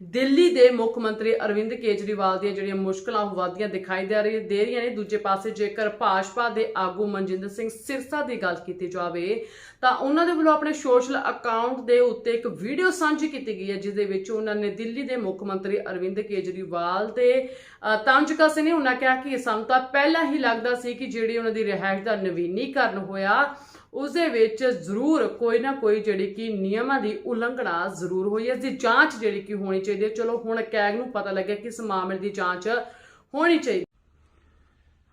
दिल्ली के मुख मंत्री अरविंद केजरीवाल ਦੀਆਂ ਜਿਹੜੀਆਂ ਮੁਸ਼ਕਲਾਂ ਵਧਦੀਆਂ ਦਿਖਾਈ ਦੇ ਰਹੀਆਂ ਨੇ। ਦੂਜੇ ਪਾਸੇ ਜੇਕਰ ਭਾਜਪਾ ਦੇ ਆਗੂ ਮਨਜਿੰਦਰ ਸਿੰਘ ਸਿਰਸਾ ਦੀ ਗੱਲ ਕੀਤੀ ਜਾਵੇ ਤਾਂ ਉਹਨਾਂ ਦੇ ਵੱਲੋਂ ਆਪਣੇ ਸੋਸ਼ਲ ਅਕਾਊਂਟ ਦੇ ਉੱਤੇ ਇੱਕ ਵੀਡੀਓ ਸਾਂਝੀ ਕੀਤੀ ਗਈ ਹੈ, ਜਿਸ ਦੇ ਵਿੱਚ ਉਹਨਾਂ ਨੇ ਦਿੱਲੀ ਦੇ ਮੁੱਖ ਮੰਤਰੀ ਅਰਵਿੰਦ ਕੇਜਰੀਵਾਲ ਤੇ ਤੰਜ ਕਸੇ ਨੇ। ਉਹਨਾਂ ਕਿਹਾ ਕਿ ਸਾਨੂੰ ਤਾਂ ਪਹਿਲਾਂ ਹੀ ਲੱਗਦਾ ਸੀ ਕਿ ਜਿਹੜੀ ਉਹਨਾਂ ਦੀ ਰਿਹਾਇਸ਼ ਦਾ ਨਵੀਨੀਕਰਨ ਹੋਇਆ उसदे विच जरूर कोई ना कोई जिहड़ी कि नियमां दी उलंघना जरूर हुई है। इसदी जांच जिहड़ी कि होनी चाहिए। चलो हुण कैग नूं पता लग्या कि इस मामले की जांच होनी चाहिए।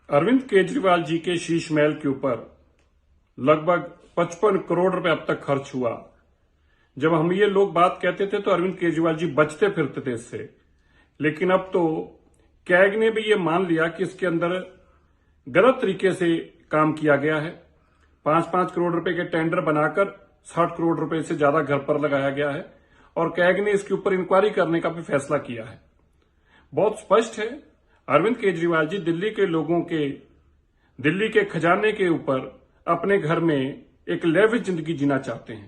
अरविंद केजरीवाल जी के शीश महल के ऊपर लगभग 55 करोड़ रुपए अब तक खर्च हुआ। जब हम ये लोग बात कहते थे तो अरविंद केजरीवाल जी बचते फिरते थे इससे, लेकिन अब तो कैग ने भी ये मान लिया कि इसके अंदर गलत तरीके से काम किया गया है। 5-5 करोड़ रुपए के टेंडर बनाकर 60 करोड़ रुपए से ज्यादा घर पर लगाया गया है और कैग ने इसके ऊपर इंक्वायरी करने का भी फैसला किया है। बहुत स्पष्ट है, अरविंद केजरीवाल जी दिल्ली के लोगों के, दिल्ली के खजाने के ऊपर अपने घर में एक लेविश जिंदगी जीना चाहते हैं।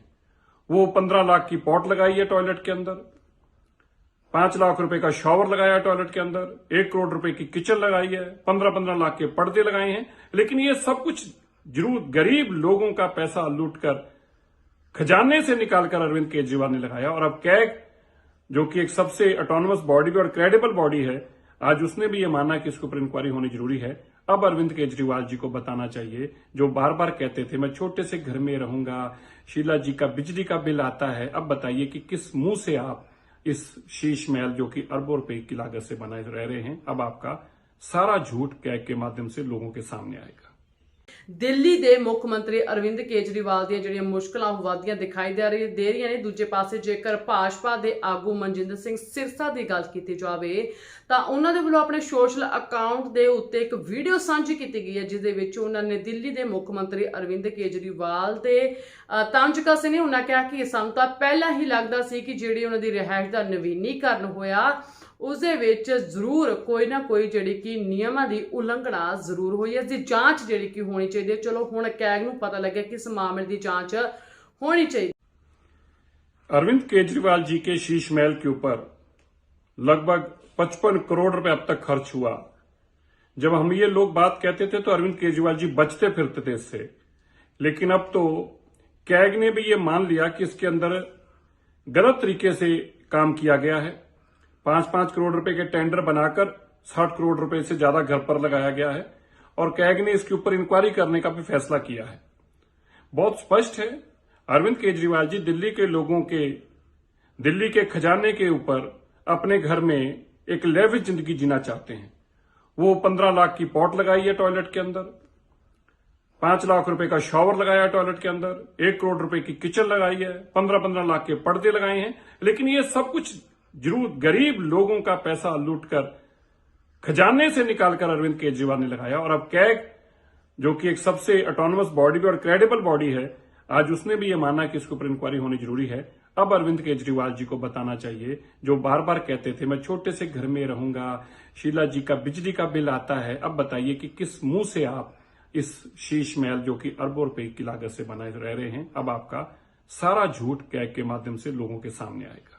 वो 15 लाख की पॉट लगाई है टॉयलेट के अंदर, 5 लाख रुपए का शॉवर लगाया है टॉयलेट के अंदर, 1 करोड़ रुपए की किचन लगाई है, 15-15 लाख के पर्दे लगाए हैं। लेकिन ये सब कुछ जरूर गरीब लोगों का पैसा लूटकर खजाने से निकालकर अरविंद केजरीवाल ने लगाया। और अब कैग, जो कि एक सबसे ऑटोनमस बॉडी और क्रेडिबल बॉडी है, आज उसने भी ये माना कि इसके ऊपर इंक्वायरी होनी जरूरी है। अब अरविंद केजरीवाल जी को बताना चाहिए, जो बार बार कहते थे मैं छोटे से घर में रहूंगा, शीला जी का बिजली का बिल आता है। अब बताइए कि किस मुंह से आप इस शीश महल, जो कि अरबों रुपए की लागत से बनाए रह रहे हैं, अब आपका सारा झूठ कैग के माध्यम से लोगों के सामने आएगा। दिल्ली के मुख मंत्री अरविंद केजरीवाल ਦੀਆਂ ਜਿਹੜੀਆਂ ਮੁਸ਼ਕਲਾਂ ਵਧਦੀਆਂ ਦਿਖਾਈ ਦੇ ਰਹੀਆਂ ਨੇ। ਦੂਜੇ ਪਾਸੇ ਜੇਕਰ ਭਾਜਪਾ ਦੇ ਆਗੂ ਮਨਜਿੰਦਰ ਸਿੰਘ ਸਿਰਸਾ ਦੀ ਗੱਲ ਕੀਤੀ ਜਾਵੇ ਤਾਂ ਉਹਨਾਂ ਦੇ ਵੱਲੋਂ ਆਪਣੇ ਸੋਸ਼ਲ ਅਕਾਊਂਟ ਦੇ ਉੱਤੇ ਇੱਕ ਵੀਡੀਓ ਸਾਂਝੀ ਕੀਤੀ ਗਈ ਹੈ, ਜਿਸ ਦੇ ਵਿੱਚ ਉਹਨਾਂ ਨੇ ਦਿੱਲੀ ਦੇ ਮੁੱਖ ਮੰਤਰੀ ਅਰਵਿੰਦ ਕੇਜਰੀਵਾਲ ਤੇ ਤੰਜ ਕਸੇ ਨੇ। ਉਹਨਾਂ ਕਿਹਾ ਕਿ ਸਾਨੂੰ ਤਾਂ ਪਹਿਲਾਂ ਹੀ ਲੱਗਦਾ ਸੀ ਕਿ ਜਿਹੜੀ ਉਹਨਾਂ ਦੀ ਰਿਹਾਇਸ਼ ਦਾ ਨਵੀਨੀਕਰਨ ਹੋਇਆ उसदे विच जरूर कोई ना कोई जिहड़ी कि नियमां दी उलंघना जरूर हुई है। इसदी जांच जिहड़ी कि होनी चाहिए। चलो हुण कैग नूं पता लग्या कि इस मामले की जांच होनी चाहिए। अरविंद केजरीवाल जी के शीश महल के ऊपर लगभग 55 करोड़ रुपए अब तक खर्च हुआ। जब हम ये लोग बात कहते थे तो अरविंद केजरीवाल जी बचते फिरते थे इससे, लेकिन अब तो कैग ने भी ये मान लिया कि इसके अंदर गलत तरीके से काम किया गया है। 5-5 करोड़ रुपए के टेंडर बनाकर 60 करोड़ रुपए से ज्यादा घर पर लगाया गया है और कैग ने इसके ऊपर इंक्वायरी करने का भी फैसला किया है। बहुत स्पष्ट है, अरविंद केजरीवाल जी दिल्ली के लोगों के, दिल्ली के खजाने के ऊपर अपने घर में एक लेविश जिंदगी जीना चाहते हैं। वो 15 लाख की पॉट लगाई है टॉयलेट के अंदर, 5 लाख रुपए का शॉवर लगाया है टॉयलेट के अंदर, 1 करोड़ रुपए की किचन लगाई है, 15-15 लाख के पर्दे लगाए हैं। लेकिन ये सब कुछ जरूर गरीब लोगों का पैसा लूटकर खजाने से निकालकर अरविंद केजरीवाल ने लगाया। और अब कैग, जो कि एक सबसे ऑटोनमस बॉडी और क्रेडिबल बॉडी है, आज उसने भी ये माना कि इसके ऊपर इंक्वायरी होनी जरूरी है। अब अरविंद केजरीवाल जी को बताना चाहिए, जो बार बार कहते थे मैं छोटे से घर में रहूंगा, शीला जी का बिजली का बिल आता है। अब बताइए कि किस मुंह से आप इस शीश महल, जो कि अरबों रुपए की लागत से बनाए रह रहे हैं, अब आपका सारा झूठ कैग के माध्यम से लोगों के सामने आएगा।